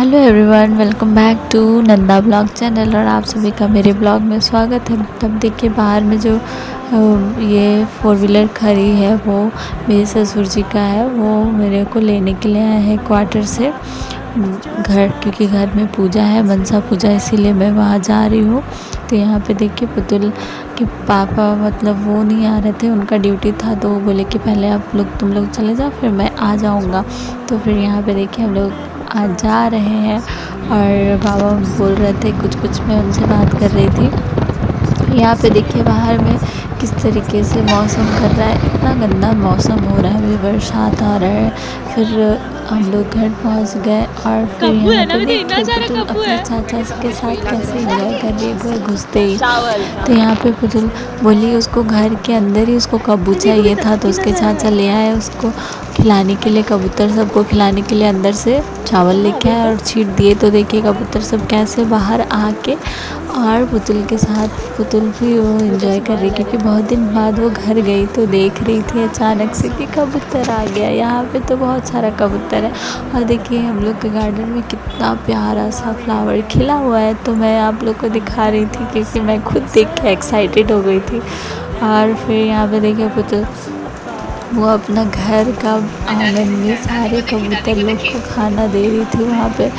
Hello everyone, welcome back to Nanda blog channel और आप सभी का मेरे ब्लॉग में स्वागत है। तब देखिए बाहर में जो ये फोर व्हीलर खड़ी है वो मेरे ससुर जी का है। वो मेरे को लेने के लिए आए हैं क्वार्टर से घर, क्योंकि घर में पूजा है, मनसा पूजा, इसीलिए मैं वहाँ जा रही हूँ। तो यहाँ पे देखिए पुतुल के पापा मतलब वो नहीं आ रहे थे, उनका ड्यूटी था, तो वो बोले कि पहले तुम लोग चले जाओ, फिर मैं आ जाऊँगा। तो फिर यहाँ पे देखिए हम लोग आज जा रहे हैं और बाबा बोल रहे थे कुछ मैं उनसे बात कर रही थी। यहाँ पे देखिए बाहर में किस तरीके से मौसम कर रहा है, इतना गंदा मौसम हो रहा है, अभी बरसात आ रहा है। फिर हम लोग घर पहुँच गए और फिर यहाँ पे देखिए पुतुल अपने चाचा के साथ कैसे एंजॉय कर रही है घर घुसते ही। तो यहाँ पे पुतुल बोली उसको घर के अंदर ही उसको कब्बू चाहिए था, तो उसके चाचा ले आए उसको खिलाने के लिए, कबूतर सबको खिलाने के लिए अंदर से चावल लेके आए और छीट दिए। तो देखिए कबूतर सब कैसे बाहर आके और पुतुल के साथ पुतुल भी वो एंजॉय कर रही, क्योंकि बहुत दिन बाद वो घर गई तो देख रही थी अचानक से कि कबूतर आ गया। यहाँ पे तो बहुत सारा कबूतर है और देखिए हम लोग के गार्डन में कितना प्यारा सा फ्लावर खिला हुआ है। तो मैं आप लोग को दिखा रही थी क्योंकि मैं खुद देख के एक्साइटेड हो गई थी। और फिर यहाँ पे देखिए पुतुल वो अपना घर का आंगन में सारे कबूतर लोग को खाना दे रही थी। वहाँ पे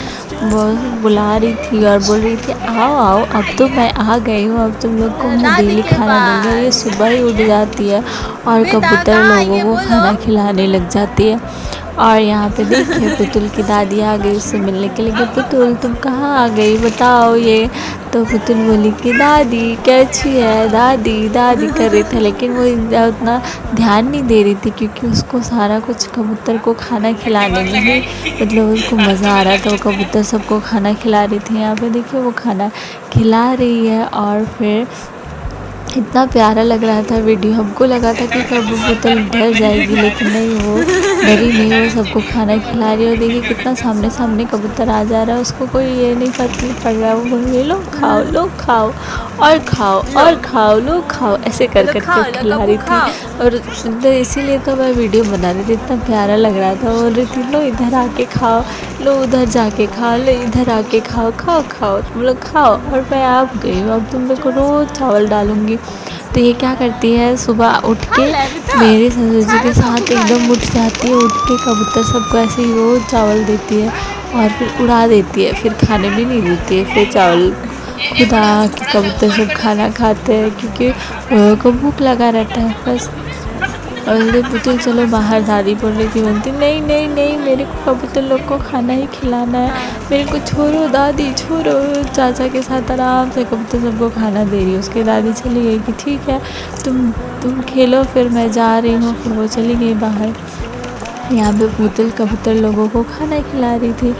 वो बुला रही थी और बोल रही थी आओ आओ, अब तो मैं आ गई हूँ, अब तुम लोग को मैं डेली खाना दूँगी। ये सुबह ही उठ जाती है और कबूतर लोगों को खाना खिलाने लग जाती है। और यहाँ पे देखिए पुतुल की दादी आ गई उससे मिलने के लिए कि पुतुल तुम कहाँ आ गई, बताओ ये। तो पुतुल बोली कि दादी कैसी है, दादी दादी कर रही था, लेकिन वो उतना ध्यान नहीं दे रही थी क्योंकि उसको सारा कुछ कबूतर को खाना खिलाने में ही मतलब उसको मज़ा आ रहा था। वो कबूतर सबको खाना खिला रही थी। यहाँ पे देखिए वो खाना खिला रही है और फिर इतना प्यारा लग रहा था वीडियो। हमको लगा था कि कब वो पुतुल डर जाएगी, लेकिन नहीं, वो डरी नहीं, वो सबको खाना खिला रही है। और देखिए कितना सामने सामने कबूतर आ जा रहा है, उसको कोई ये नहीं फर्क नहीं पड़ रहा है। वो बोल रही लो खाओ और खाओ और खाओ, लो खाओ, ऐसे कर करके खिला रही थी। और तो इसीलिए तो मैं वीडियो बना रही थी, इतना प्यारा लग रहा था। बोल रही थी लो इधर आके खाओ, लो उधर जाके खाओ, लो इधर आके खाओ, खाओ खाओ तुम लोग खाओ। और मैं आप गई हूँ, अब तुम लोग को रोज़ चावल डालूँगी। तो ये क्या करती है, सुबह उठ के मेरे ससुर जी के साथ एकदम उठ जाती है, उठ के कबूतर सबको ऐसे ही रोज़ चावल देती है और फिर उड़ा देती है, फिर खाने भी नहीं देती है। फिर चावल खुदा के कबूतर सब खाना खाते हैं क्योंकि उनको भूख लगा रहता है बस। और बोले पुतुल चलो बाहर, दादी बोल रही थी, बोलती नहीं नहीं नहीं मेरे को कबूतर लोग को खाना ही खिलाना है, मेरे को छोड़ो दादी छोड़ो। चाचा के साथ आराम से कबूतर सबको खाना दे रही है। उसकी दादी चली गई कि ठीक है तुम खेलो, फिर मैं जा रही हूँ। फिर वो चली गई बाहर। यहाँ पे पुतुल कबूतर लोगों को खाना खिला रही थी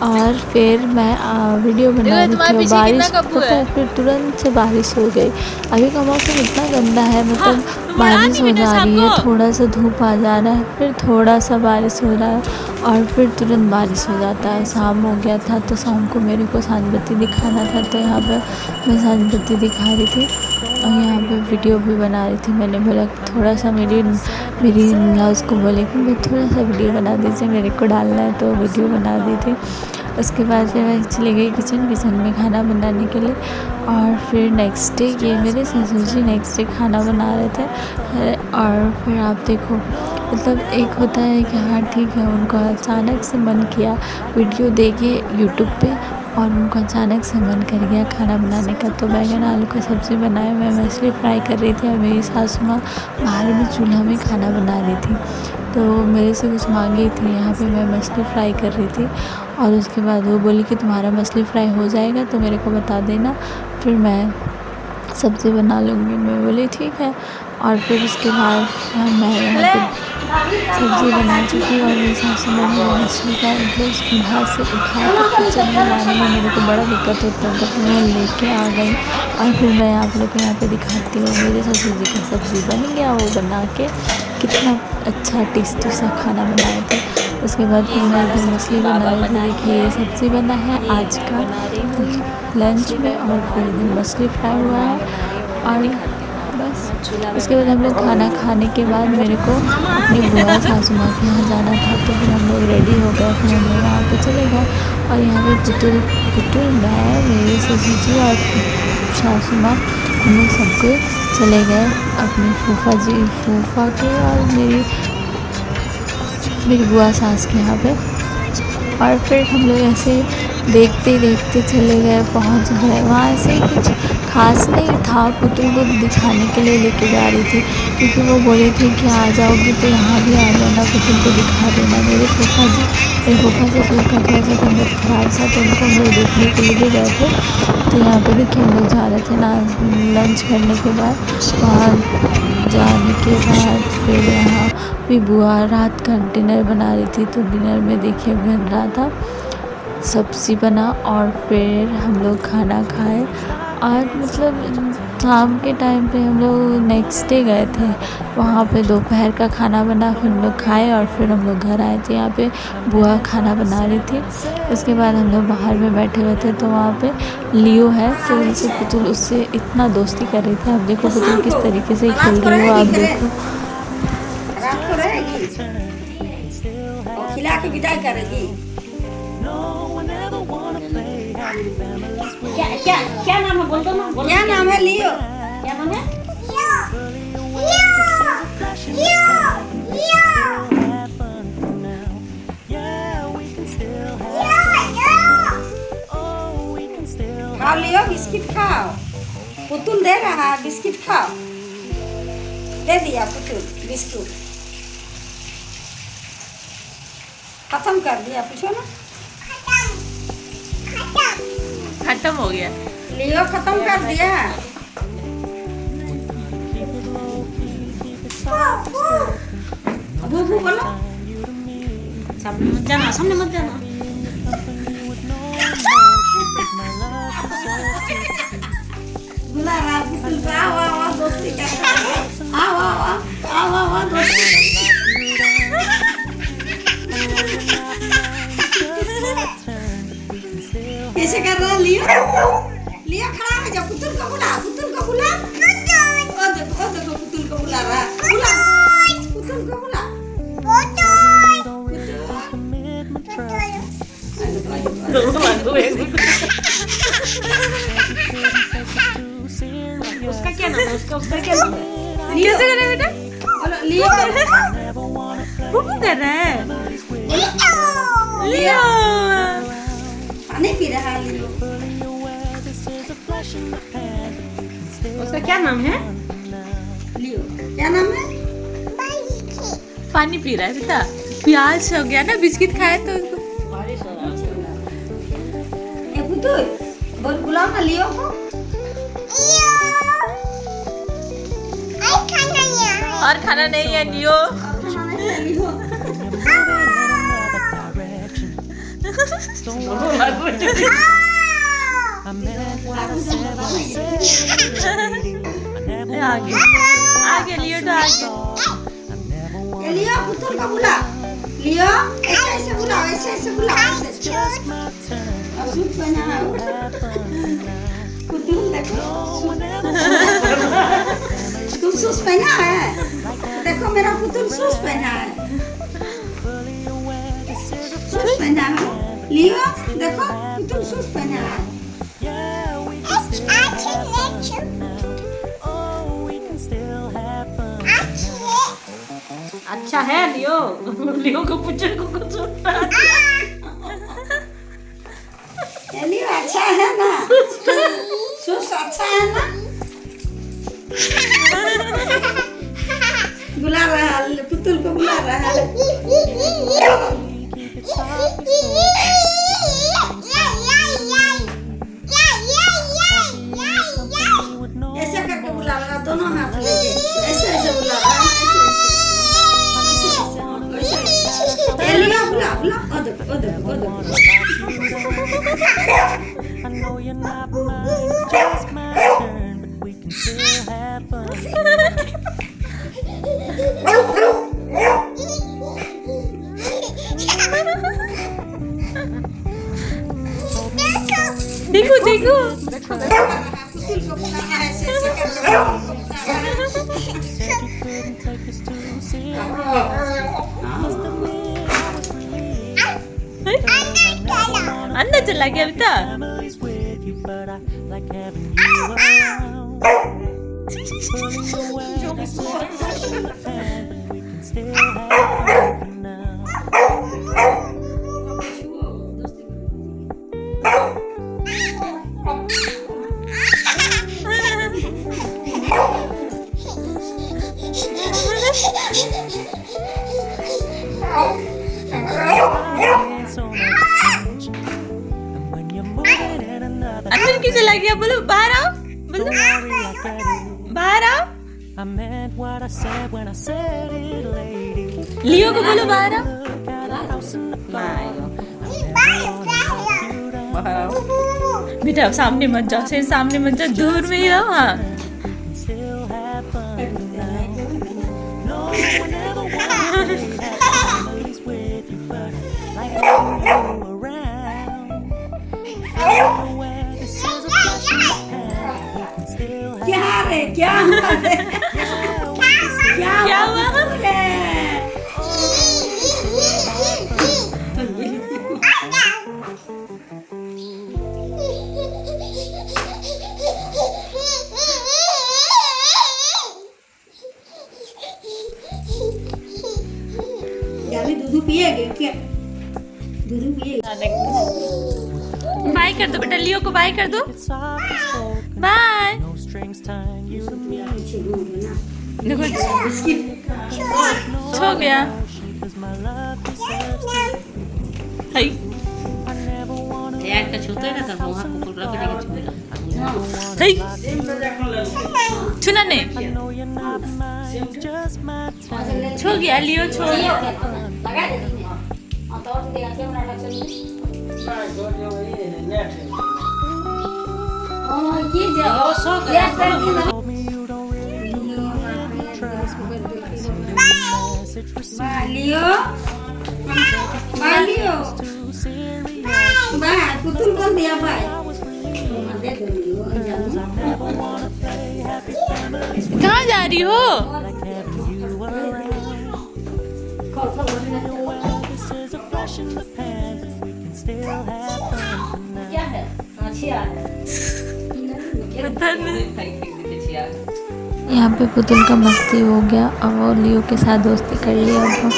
और फिर मैं वीडियो बना रही थी। और बारिश पता है फिर तुरंत से बारिश हो गई। अभी का मौसम इतना गंदा है, मतलब बारिश हो जा रही है, थोड़ा सा धूप आ जा रहा है, फिर थोड़ा सा बारिश हो रहा है और फिर तुरंत बारिश हो जाता है। शाम हो गया था तो शाम को मेरे को सांझबत्ती दिखाना था, तो यहाँ पर मैं सांझबत्ती दिखा रही थी और यहाँ पे वीडियो भी बना रही थी। मैंने बोला थोड़ा सा मेरी इन-लॉज़ को बोले कि मैं थोड़ा सा वीडियो बना दीजिए, मेरे को डालना है, तो वीडियो बना दी थी। उसके बाद फिर मैं चली गई किचन में खाना बनाने के लिए। और फिर नेक्स्ट डे ये मेरे ससुर जी नेक्स्ट डे खाना बना रहे थे। और फिर आप देखो मतलब एक होता है कि हाँ ठीक है, उनको अचानक से मन किया वीडियो देखे यूट्यूब पे और उनको अचानक से मन कर गया खाना बनाने का, तो बैंगन आलू का सब्ज़ी बनाया। मैं मछली फ्राई कर रही थी और मेरी सासू माँ बाहर में चूल्हा में खाना बना रही थी, तो मेरे से कुछ मांगी थी। यहाँ पे मैं मछली फ्राई कर रही थी और उसके बाद वो बोली कि तुम्हारा मछली फ्राई हो जाएगा तो मेरे को बता देना, फिर मैं सब्ज़ी बना लूँगी। मैं बोली ठीक है। और फिर उसके बाद मैं यहाँ पे सब्ज़ी बना चुकी और मेरी सासू माँ ने मछली का मतलब चूल्हा से उठा कर किचन में लाने में मेरे को बड़ा दिक्कत होता है, बट मैं लेके आ गई। और फिर मैं आप लोग को यहाँ पे दिखाती हूँ मेरे ससुर जी का सब्ज़ी बन गया, वो बना के कितना अच्छा टेस्टी सा खाना बनाए थे। उसके बाद फिर मैं इधर मछली बनाई थी। देखिए ये सब्ज़ी बना है आज का लंच में और फिर इधर मछली फ्राई हुआ है और पास। उसके बाद हम लोग खाना खाने के बाद मेरे को अपनी बुआ सासू माँ के यहाँ जाना था, तो फिर हम लोग रेडी हो गए, फिर हम लोग वहाँ पे चले गए। और यहाँ पे पुतुल मैं, मेरे ससुर जी और सासू माँ, हम लोग सबको चले गए अपनी फूफा के और मेरी बुआ सास के यहाँ पे। और फिर हम लोग ऐसे देखते देखते चले गए, पहुँच गए वहाँ। ऐसे कुछ खास नहीं था, पुतुल को दिखाने के लिए लेके जा रही थी, क्योंकि वो बोले थे कि आ जाओगी तो यहाँ भी आ जाना, पुतुल को दिखा देना। मेरे फूफा ससुर का थोड़ा सा तबीयत खराब था, तो उनको हम लोग देखने के लिए भी गए थे। तो यहाँ पे देखिए हम लोग जा रहे थे ना, लंच करने के बाद, वहाँ जाने के बाद फिर यहाँ भी बुआ रात का डिनर बना रही थी, तो डिनर में देखिए बन रहा था, सब्ज़ी बना और फिर हम लोग खाना खाए। आज मतलब शाम के टाइम पे हम लोग नेक्स्ट डे गए थे, वहाँ पे दोपहर का खाना बना, फिर हम लोग खाए और फिर हम लोग घर आए थे। यहाँ पे बुआ खाना बना रही थी। उसके बाद हम लोग बाहर में बैठे हुए थे, तो वहाँ पे लियो है, तो उनसे पुतुल उससे इतना दोस्ती कर रही थी। आप देखो पुतुल किस तरीके से खेल रही हो, आप देखो। खिला के विदाई करेगी। क्या नाम है, बोल दो ना। क्या नाम है लियो? क्या नाम है? खाओ लियो, बिस्किट खाओ। पुतुल दे रहा है, बिस्किट खाओ। दे दिया पुतुल बिस्कुट, खत्म कर दिया। पूछो ना, खत्म हो गया। लियो खत्म कर दिया। बूबू बोलो, सामने मत जाना, सामने मत जाना। बुला रहा पुतुल को, आओ आओ दोस्ती कर, आओ आओ आओ आओ दोस्ती। कैसे कर रहा है लियो? लियो खड़ा है, जब पुतुल को बुला, पुतुल को बुला। ओ देखो पुतुल को बुला रहा है, बुला पुतुल को बुला। उसका क्या नाम है? उसका क्या नाम है? लियो कैसे कर रहा है बेटा? लियो बुबू कर रहा है। लियो पानी पी रहा है। लियो उसका क्या नाम है? लियो क्या नाम है? पानी पी रहा है बेटा, प्यास हो गया ना, बिस्किट खाए तो उसको। पुतुल बोल, बुलाओ ना लियो को। और खाना नहीं है लियो। आगे लियो तो आगे। लियो पुतुल को बुला। लियो ऐसे बुलाओ, ऐसे बुलाओ। सूट पहना है पुतुल, देखो तुम शूज पहना है। देखो मेरा पुतुल शूज पहना है, शूज पहना है। लियो देखो पुतुल शूज पहना है। अच्छा है लियो, लियो को पुतुल को कुछ लियो अच्छा है ना, शूज अच्छा है ना। बुला रहा है पुतुल को, बुला रहा है। ऐसे करके बुला रहा, दोनों हाथ लेके ऐसे बुला रहा है, ऐसे लियो बुला बुला। ओ देखो ओ देखो ओ देखो। देखो देखो पुतुल को बुला रहा है, ऐसे करके अंदर चला गया अभी तक। अंदर क्यों चला गया? बोलो बाहर आओ, बोलो बाहर आओ। लियो को बोलो बाहर आओ। बेटा सामने मत जाओ, शेर सामने मत जाओ, दूर में ही रहो। हाँ क्या रे, क्या हुआ रे? क्या हुआ? अभी दूध पिएगे क्या? दूध पिएगे? बाय कर दो बेटा, लियो को बाय कर दो। बाय। देखो हो गया। हाय একটা ছুতে না তো वहां कुकुर लग के छुएगा। हाय छूना नहीं। छो गया लियो, छो गया। लगा दे तो और देगा कैमरा चल। ओ ये जाओ सो गया। लियो लियो बाय पुतुल को दिया बाय। कहाँ जा रही हो? क्या है? यहाँ पे पुतुल का मस्ती हो गया और वो लियो के साथ दोस्ती कर लिया वो,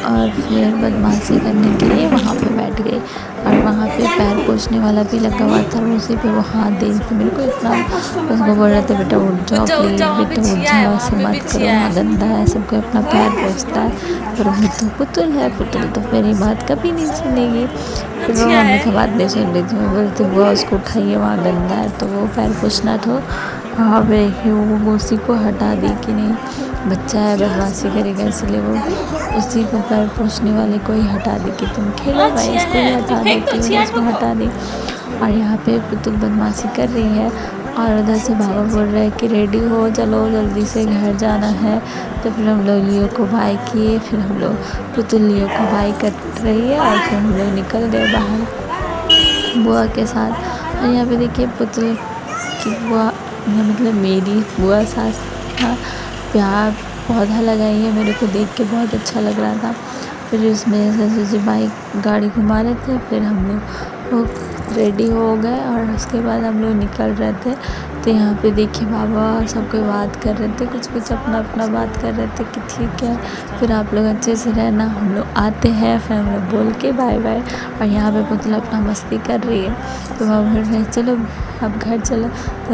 और फिर बदमाशी करने के लिए वहाँ पे बैठ गए। और वहाँ पे पैर पोंछने वाला भी लगा हुआ था, उसी पे वो हाथ दे के मेरे को इतना उसको बोल रहे थे बेटा उठ जाओ प्लीज, बेटा उठ जाओ, ऐसे मत करो, वहाँ गंदा है, सबको अपना पैर पोंछता है। पर वो तो पुतुल है, पुतुल तो मेरी बात कभी नहीं सुनेगी। फिर वो मम्मी की बात नहीं सुन रही थी, मैं बोलती बुआ उसको उठाइए, वहाँ गंदा है। तो वो पैर पोंछना था, वहाँ पे वो उसी को हटा दी कि नहीं बच्चा है बदमाशी करेगा, इसलिए वो उसी को पैर पोंछने वाले को ही हटा दी कि तुम खेलो भाई, इसको ही हटा देती हूँ, इसको हटा दी। और यहाँ पे पुतुल बदमाशी कर रही है और उधर से बाबा बोल रहे हैं कि रेडी हो, चलो जल्दी से घर जाना है। तो फिर हम लोग लियो को बाय किए, फिर हम लोग पुतुल लियो को बाय कर रही है और फिर हम लोग निकल गए बाहर बुआ के साथ। और यहाँ पे देखिए पुतुल की बुआ, मतलब मेरी बुआ सास का प्यार पौधा लगाई है, मेरे को देख के बहुत अच्छा लग रहा था। फिर उसमें ससुर जी बाइक गाड़ी घुमा रहे थे, फिर हम लोग वो रेडी हो गए और उसके बाद हम लोग निकल रहे थे। तो यहाँ पे देखिए बाबा सबको बात कर रहे थे, कुछ कुछ अपना अपना बात कर रहे थे कि ठीक है फिर आप लोग अच्छे से रहना, हम लोग आते हैं। फिर हम लोग बोल के बाय बाय। और यहाँ पे पुतला अपना मस्ती कर रही है, तो हम फिर चलो अब घर चलो, तो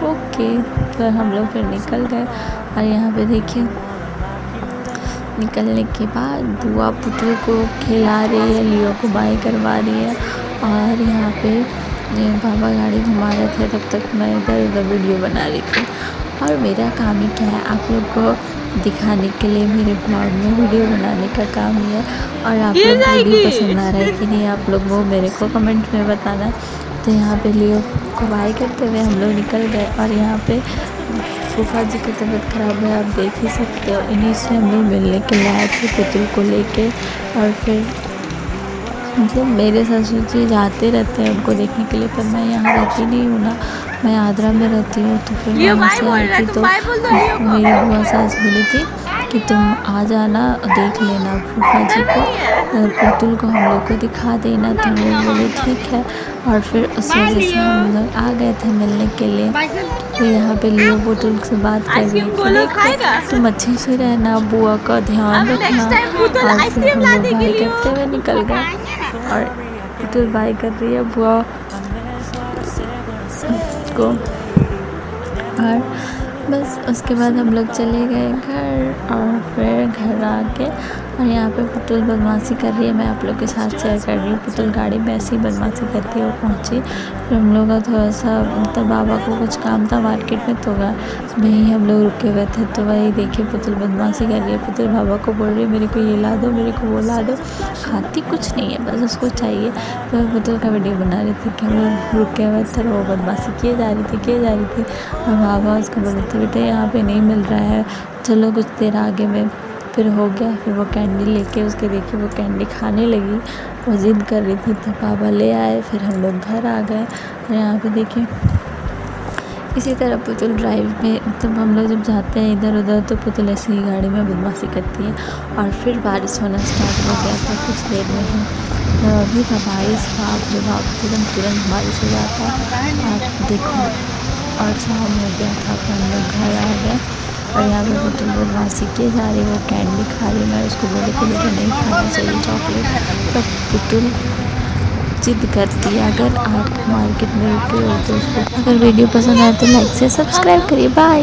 ओके। फिर हम लोग फिर निकल गए। और यहाँ पे देखिए निकलने के बाद बुआ पुतल को खिला रही है, लियो को बाय करवा रही है। और यहाँ पे पापा गाड़ी घुमा रहे थे, तब तक मैं इधर उधर वीडियो बना रही थी। और मेरा काम ही क्या है, आप लोग को दिखाने के लिए मेरे ब्लॉग में वीडियो बनाने का काम ही है। और आप लोग को वीडियो पसंद आ रहा है कि नहीं, आप लोग वो मेरे को कमेंट में बताना। तो यहाँ पे लियो को बाय करते हुए हम लोग निकल गए। और यहाँ पे फूफा जी की तबीयत ख़राब है, आप देख ही सकते हो। इन्हीं से हम लोग मिलने के लिए आए थे पुतुल को लेके। और फिर मतलब मेरे ससुर जी जाते रहते हैं उनको देखने के लिए, पर मैं यहाँ रहती नहीं हूँ ना, मैं आगरा में रहती हूँ, तो फिर वहाँ से आई थी, तो मेरी बुआ सास बोली थी कि तुम आ जाना, देख लेना फूफा जी को, पुतुल को हम लोग को दिखा देना। तो हम लोग बोले ठीक है। और फिर उस वजह से हम लोग आ गए थे मिलने के लिए। तो यहाँ पे लियो पुतुल से बात कर रही थी, देखो तुम अच्छे से रहना, बुआ का ध्यान रखना। और फिर हम लोग बाय करते हुए निकल गए, और पुतुल बाय कर रही है बुआ को। और बस उसके बाद हम लोग चले गए घर, और फिर घर आके और यहाँ पे पुतुल बदमाशी कर रही है, मैं आप लोग के साथ शेयर कर रही हूँ। पुतुल गाड़ी में ऐसी बदमाशी करती है। वो पहुँची, फिर हम लोग का थोड़ा सा मतलब बाबा को कुछ काम था मार्केट में, तो वहीं हम लोग रुके हुए थे। तो वही देखिए पुतुल बदमाशी कर रही है। पुतुल बाबा को बोल रही है मेरे को ये ला दो, मेरे को वो ला दो। खाती कुछ नहीं है, बस उसको चाहिए। तो मैं पुतुल का वीडियो बना रही थी कि हम लोग रुके हुए थे, वो बदमाशी किए जा रही थी। और बाबा उसको बोल रहे थे बेटे यहाँ पे नहीं मिल रहा है, चलो कुछ देर आगे में। फिर हो गया, फिर वो कैंडी लेके उसके देखिए वो कैंडी खाने लगी, वो ज़िद कर रही थी, तो पापा ले आए। फिर हम लोग घर आ गए, और यहाँ पे देखिए इसी तरह पुतुल ड्राइव में, मतलब हम लोग जब जाते हैं इधर उधर, तो पुतुल ऐसे ही गाड़ी में बदमाशी करती है। और फिर बारिश होना स्टार्ट हो गया था कुछ देर में ही, अभी था बारिश, बाप रे बाप, तुरंत बारिश हो जाता है। आप देखो, और शाम हो गया था, फिर हम लोग घर आ गए। और यहाँ पे पुतुल बदमाशी किए जा रही, वो कैंडी खा रही। मैं उसको बोली कि बेटा नहीं खाना चाहिए चॉकलेट, पर पुतुल जिद करती है। अगर आप मार्केट में रुके हो तो उसको, अगर वीडियो पसंद आए तो लाइक से सब्सक्राइब करिए। बाय।